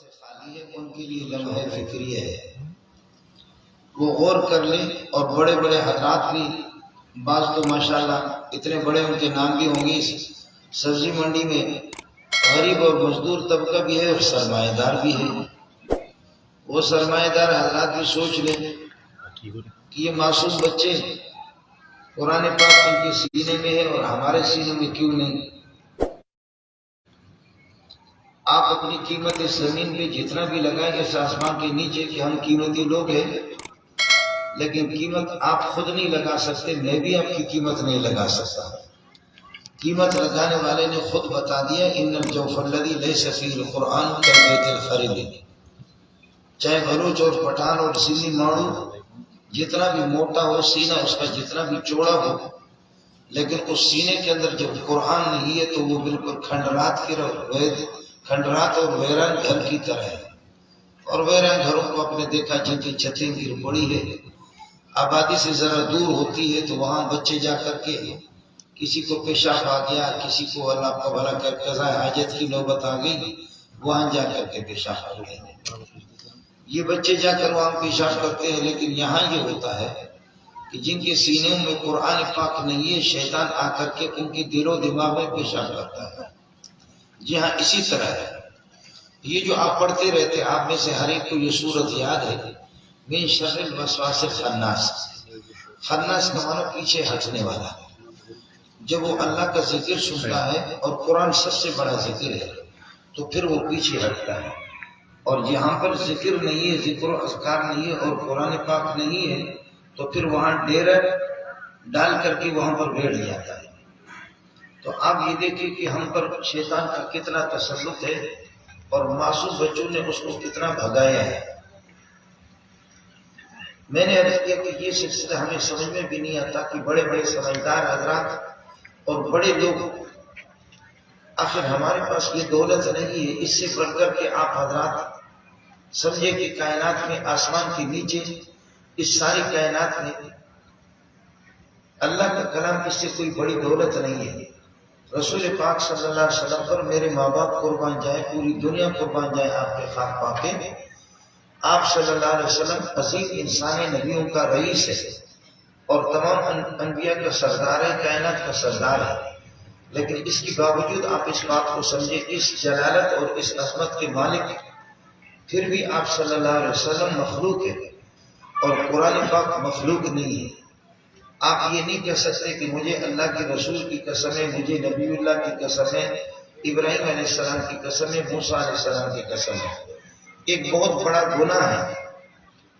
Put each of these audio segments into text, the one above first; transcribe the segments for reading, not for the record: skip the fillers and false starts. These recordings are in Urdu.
سے خالی ہے، ان کے لیے لمحہ فکری ہے، وہ غور کر لیں۔ اور بڑے بڑے حضرات بھی، بعض تو ماشاءاللہ اتنے بڑے ان کے نام بھی ہوں گے اس سبزی منڈی میں، غریب اور مزدور طبقہ بھی ہے اور سرمایہ دار بھی ہے۔ وہ سرمایہ دار حضرات بھی سوچ لیں کہ یہ معصوم بچے قرآن پاک ان کے سینے میں ہے اور ہمارے سینے میں کیوں نہیں؟ آپ اپنی قیمت اس زمین پہ جتنا بھی لگائیں اس آسمان کے نیچے کہ ہم قیمتی لوگ ہیں، لیکن قیمت آپ خود نہیں لگا سکتے، میں بھی آپ کی قیمت نہیں لگا سکتا۔ قیمت لگانے والے نے خود بتا دیا، ان الجوف الذی لیس فیہ القرآن کالبیت الخرب، چاہے بلوچ اور پٹھان اور سندھی ماڑو جتنا بھی موٹا ہو سینہ، اس کا جتنا بھی چوڑا ہو، لیکن اس سینے کے اندر جب قرآن نہیں ہے تو وہ بالکل کھنڈرات اور ویران گھر کی طرح ہے۔ اور ویران گھروں کو آپ نے دیکھا جن کی چھتیں گر پڑی ہے، آبادی سے ذرا دور ہوتی ہے تو وہاں بچے جا کر کے کسی کو پیشاب آ گیا، کسی کو اللہ کا بھلا کر قضاء حاجت کی نوبت آ گئی، وہاں جا کر کے پیشاب کرتے ہیں۔ یہ بچے جا کر وہاں پیشاب کرتے ہیں، لیکن یہاں یہ ہوتا ہے کہ جن کے سینوں میں قرآن پاک نہیں ہے، شیطان آ کر کے ان کے دل و دماغ میں پیشاب کرتا ہے۔ جی ہاں، اسی طرح ہے یہ جو آپ پڑھتے رہتے، آپ میں سے ہر ایک کو یہ صورت یاد ہے، من شر الوسواس الخناس۔ خناس کا معنی پیچھے ہٹنے والا۔ جب وہ اللہ کا ذکر سنتا ہے اور قرآن سب سے بڑا ذکر ہے تو پھر وہ پیچھے ہٹتا ہے، اور جہاں پر ذکر نہیں ہے، ذکر و اذکار نہیں ہے اور قرآن پاک نہیں ہے تو پھر وہاں ڈیرا ڈال کر کے وہاں پر بیٹھ جاتا ہے۔ تو آپ یہ دیکھیں کہ ہم پر شیطان کا کتنا تسلط ہے اور معصوم بچوں نے اس کو کتنا بھگایا ہے۔ میں نے عرض کیا کہ یہ سلسلہ ہمیں سمجھ میں بھی نہیں آتا کہ بڑے بڑے سمجھدار حضرات اور بڑے لوگ، آخر ہمارے پاس یہ دولت نہیں ہے، اس سے بڑھ کر کے آپ حضرات سمجھے کہ کائنات میں، آسمان کے نیچے، اس ساری کائنات میں اللہ کا کلام، اس سے کوئی بڑی دولت نہیں ہے۔ رسول پاک صلی اللہ علیہ وسلم پر میرے ماں باپ قربان جائے، پوری دنیا قربان جائے آپ کے خاک پاکے۔ آپ صلی اللہ علیہ وسلم عظیم انسان نبیوں کا رئیس ہے اور تمام انبیاء کا سردار ہے، کائنات کا سردار ہے، لیکن اس کے باوجود آپ اس بات کو سمجھیں، اس جلالت اور اس عظمت کے مالک پھر بھی آپ صلی اللہ علیہ وسلم مخلوق ہے اور قرآن پاک مخلوق نہیں ہے۔ آپ یہ نہیں کہہ سکتے کہ مجھے اللہ کے رسول کی قسم ہے، مجھے نبی اللہ کی قسم ہے، ابراہیم علیہ السلام کی قسم ہے، موسیٰ علیہ السلام کی قسم ہے۔ ایک بہت بڑا گناہ ہے۔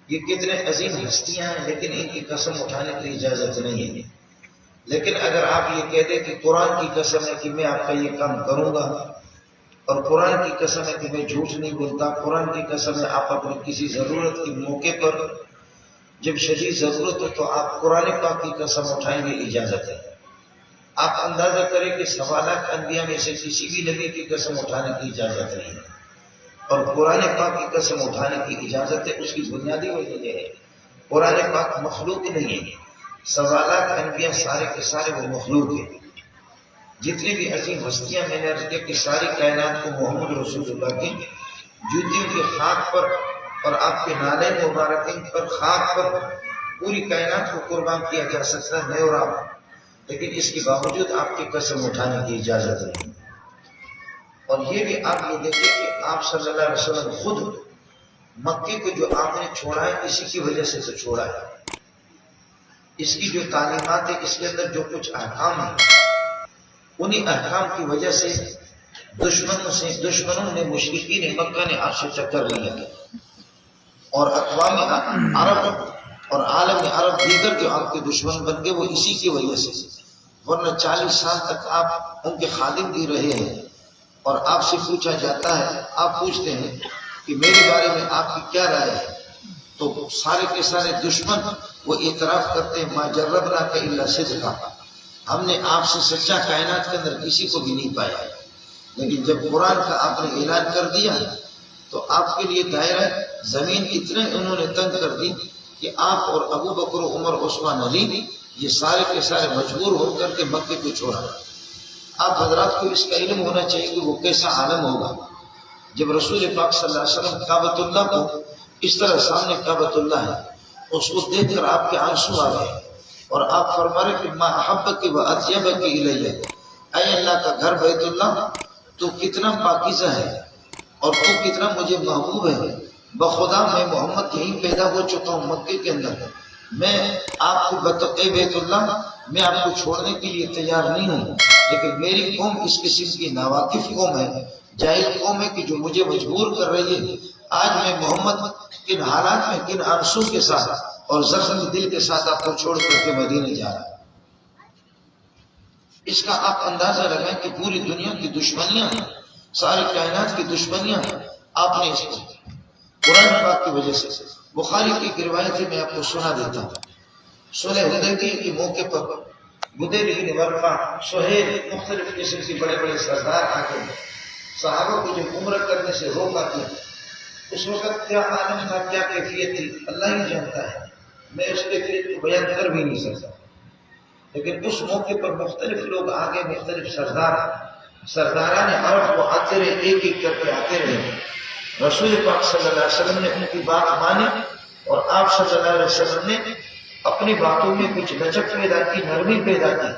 یہ کتنے عظیم ہستیاں ہیں لیکن ان کی قسم اٹھانے کی اجازت نہیں ہے۔ لیکن اگر آپ یہ کہہ دیں کہ قرآن کی قسم ہے کہ میں آپ کا یہ کام کروں گا، اور قرآن کی قسم ہے کہ میں جھوٹ نہیں بولتا، قرآن کی قسم ہے آپ اپنی کسی ضرورت کے موقع پر جب شدید ضرورت ہو تو آپ قرآن پاک کی قسم اٹھائیں گے، اجازت ہے۔ آپ اندازہ کریں کہ سوالات انبیاء میں سے کسی بھی نبی کی قسم اٹھانے کی اجازت نہیں ہے، اور قرآن پاک کی قسم اٹھانے کی اجازت ہے۔ اس کی بنیادی وجہ یہ ہے قرآن پاک مخلوق نہیں ہے، سوالات انبیاء سارے کے سارے وہ مخلوق ہیں۔ جتنی بھی عظیم ہستیاں میں نے عرض کیا کہ ساری کائنات کو محمد رسول اللہ کی جوتیوں کے خاک پر اور آپ کے نالے مبارکین پر، خاک پر پوری کائنات کو قربان کیا جا سکتا ہے، میں اور آپ، لیکن اس کے باوجود آپ کی قسم اٹھانے کی اجازت نہیں۔ اور یہ بھی آپ یہ دیکھیں کہ آپ صلی اللہ علیہ وسلم خود مکے کو جو آپ نے چھوڑا ہے اسی کی وجہ سے تو چھوڑا ہے۔ اس کی جو تعلیمات ہے، اس کے اندر جو کچھ احکام ہیں، انہی احکام کی وجہ سے دشمنوں نے، مشرکین مکہ نے آپ سے ٹکر لیا، اور اقوام عرب اور عالم عرب دیگر جو آپ کے دشمن بن گئے وہ اسی کی وجہ سے، ورنہ 40 سال تک آپ ان کے خادم بھی رہے ہیں۔ اور آپ سے پوچھا جاتا ہے، آپ پوچھتے ہیں کہ میرے بارے میں آپ کی کیا رائے ہے، تو سارے کے سارے دشمن وہ اعتراف کرتے ہیں، ما جربناک الا صدقا، ہم نے آپ سے سچا کائنات کے اندر کسی کو بھی نہیں پایا۔ لیکن جب قرآن کا آپ نے اعلان کر دیا تو آپ کے لیے دائرہ زمین اتنے انہوں نے تنگ کر دی کہ آپ اور ابو بکر، عمر، عثمان، علی یہ سارے کے سارے مجبور ہو کر کے مکے کو چھوڑا۔ آپ حضرات کو اس کا علم ہونا چاہیے کہ وہ کیسا عالم ہوگا۔ جب رسول پاک صلی اللہ علیہ وسلم کعبۃ اللہ کو اس طرح سامنے کعبۃ اللہ ہے، اس کو دیکھ کر آپ کے آنسو آ گئے اور آپ فرما رہے کہ ما احبک و اطیبک الیہ، اے اللہ کا گھر بیت اللہ تو کتنا پاکیزہ ہے اور تو کتنا مجھے محبوب ہے، بخدا میں محمد یہیں پیدا ہو چکا ہوں مکے کے اندر، میں آپ کو اے بیت اللہ میں آپ کو چھوڑنے کے لیے تیار نہیں ہوں، لیکن میری قوم اس قسم کی ناواقف قوم ہے، جاہل قوم ہے کہ جو مجھے مجبور کر رہی ہے۔ آج میں محمد کن حالات میں کن آنسو کے ساتھ اور زخم دل کے ساتھ آپ کو چھوڑ کر کے مدینے جا رہا ہے۔ اس کا آپ اندازہ لگائیں کہ پوری دنیا کی دشمنیاں، ساری کائنات کی دشمنیاں آپ نے اس کو قرآن پاک کی وجہ سے۔ بخاری کی ایک روایت ہے، میں آپ کو سنا دیتا ہوں۔ صلح حدیبیہ کے موقع پر بدیل بن ورقہ، سہیل، مختلف قسم کے بڑے بڑے سردار آتے ہیں، صحابہ کو جب عمرہ کرنے سے روکا کیا، اس وقت کیا عالم تھا، کیا کیفیت تھی، اللہ ہی جانتا ہے، میں اس کیفیت کو بیان کر بھی نہیں سکتا، لیکن اس موقع پر مختلف لوگ آگے، مختلف سرداران عرب کو آتے رہے، ایک ایک کر کے آتے رہے۔ رسول پاک صلی اللہ علیہ وسلم نے ان کی بات مانی اور آپ صلی اللہ علیہ وسلم نے اپنی باتوں میں کچھ لچک پیدا کی، نرمی پیدا کی،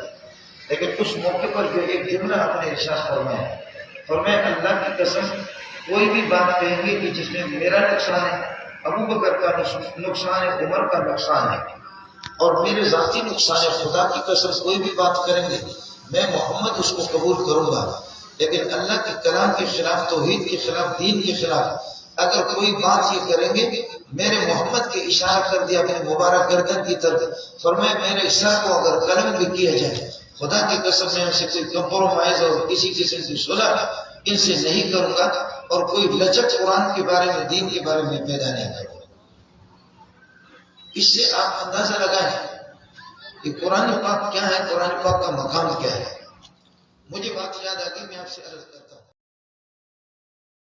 لیکن اس موقع پر جو ایک جملہ آپ نے ارشاد فرمایا، فرمایا اللہ کی قسم کوئی بھی بات کہیں گے کہ جس میں میرا نقصان ہے، ابو بکر کا نقصان ہے، عمر کا نقصان ہے اور میرے ذاتی نقصان ہے، خدا کی قسم کوئی بھی بات کریں گے میں محمد اس کو قبول کروں گا، لیکن اللہ کے کلام کے خلاف، توحید کے خلاف، دین کے خلاف اگر کوئی بات یہ کریں گے، میرے محمد کے اشارہ کر دیا اپنے مبارک گردن کی طرف، فرمایا میرے اشارہ کو اگر قلم بھی کیا جائے، خدا کی قسم میں ان سے کوئی کمپرومائز اور کسی قسم کی صلح ان سے نہیں کروں گا اور کوئی لچک قرآن کے بارے میں، دین کے بارے میں پیدا نہیں کروں گا۔ اس سے آپ اندازہ لگائیں کہ قرآن پاک کیا ہے، قرآن پاک کا مقام کیا ہے۔ مجھے بات یاد آ گئی، میں آپ سے عرض کرتا ہوں۔